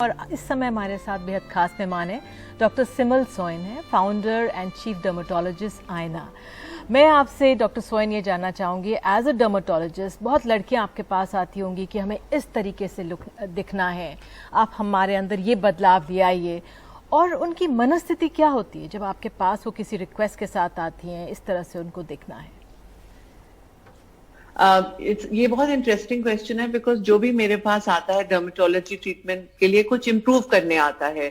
और इस समय हमारे साथ बेहद खास मेहमान है डॉक्टर सिमल सोइन है, फाउंडर एंड चीफ डर्मेटोलॉजिस्ट आईना। मैं आपसे डॉक्टर सोइन ये जानना चाहूँगी, एज अ डर्मेटोलॉजिस्ट बहुत लड़कियां आपके पास आती होंगी कि हमें इस तरीके से दिखना है, आप हमारे अंदर ये बदलाव ले आइए, और उनकी मनस्थिति क्या होती है जब आपके पास वो किसी रिक्वेस्ट के साथ आती हैं, इस तरह से उनको दिखना है? ये बहुत इंटरेस्टिंग क्वेश्चन है, बिकॉज जो भी मेरे पास आता है डर्मेटोलॉजी ट्रीटमेंट के लिए कुछ इम्प्रूव करने आता है।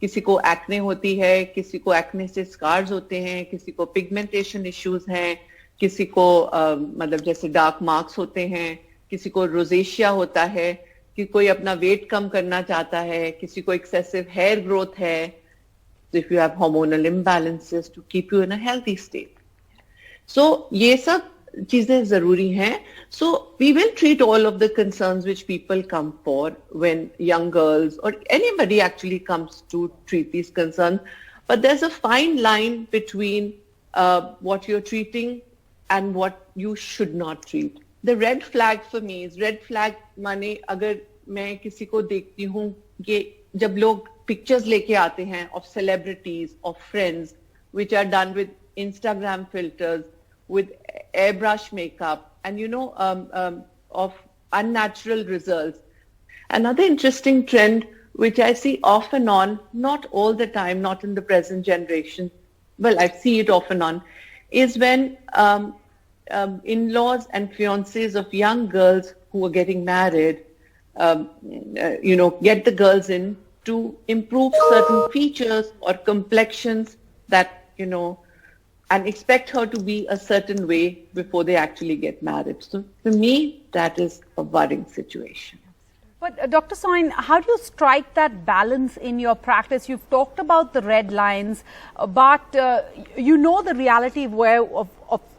किसी को एक्ने होती है, किसी को एक्ने से स्कार्स होते हैं, किसी को पिगमेंटेशन इश्यूज हैं, किसी को मतलब जैसे डार्क मार्क्स होते हैं, किसी को रोजेशिया होता है, कि कोई अपना वेट कम करना चाहता है, किसी को एक्सेसिव हेयर ग्रोथ है, if you have hormonal imbalances to keep you in a healthy state. So ये सब चीजें जरूरी हैं. So we will treat all of the concerns which people come for when young girls or anybody actually comes to treat these concerns. But there's a fine line between what you're treating and what you should not treat. The red flag for me is red flag माने अगर मैं किसी को देखती हूँ कि जब लोग pictures लेके आते हैं of celebrities, of friends, which are done with Instagram filters, with airbrush makeup, and of unnatural results. Another interesting trend which I see off and on, not all the time, not in the present generation, well, I see it off and on, is when in-laws and fiancés of young girls who are getting married, get the girls in to improve certain features or complexions that, and expect her to be a certain way before they actually get married. So for me, that is a worrying situation. But Dr. Soin, how do you strike that balance in your practice? You've talked about the red lines, but the reality of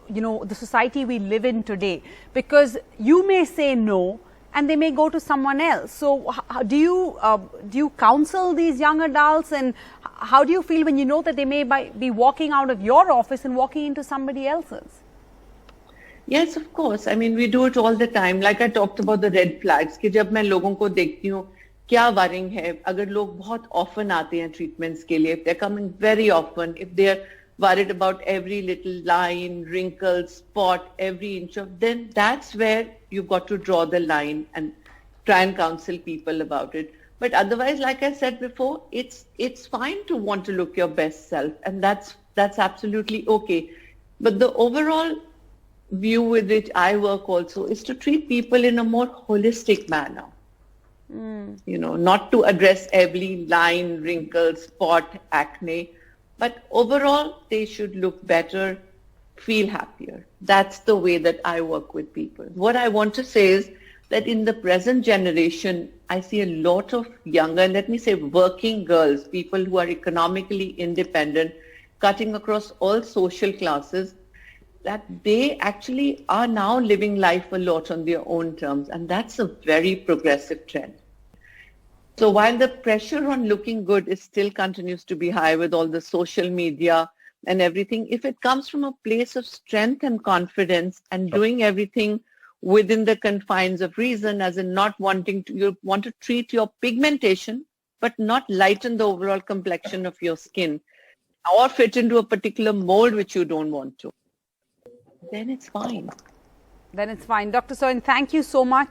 the society we live in today, because you may say no and they may go to someone else. So do you counsel these young adults, and how do you feel when you know that they may be walking out of your office and walking into somebody else's? Yes, of course. I mean, we do it all the time. Like I talked about the red flags, कि जब मैं लोगों को देखती हूँ क्या worrying है, अगर लोग बहुत often आते हैं treatments के लिए, if they're coming very often, if they're worried about every little line, wrinkle, spot, every inch of, then that's where you've got to draw the line and try and counsel people about it. But otherwise, like I said before, it's fine to want to look your best self, and that's absolutely okay. But the overall view with which I work also is to treat people in a more holistic manner. Not to address every line, wrinkle, spot, acne, but overall they should look better, feel happier. That's the way that I work with people. What I want to say is that in the present generation, I see a lot of younger, let me say working girls, people who are economically independent, cutting across all social classes, that they actually are now living life a lot on their own terms. And that's a very progressive trend. So while the pressure on looking good still continues to be high with all the social media and everything, if it comes from a place of strength and confidence and doing everything within the confines of reason, as in not wanting to, you want to treat your pigmentation, but not lighten the overall complexion of your skin or fit into a particular mold which you don't want to, then it's fine. Then it's fine. Dr. Soin, thank you so much.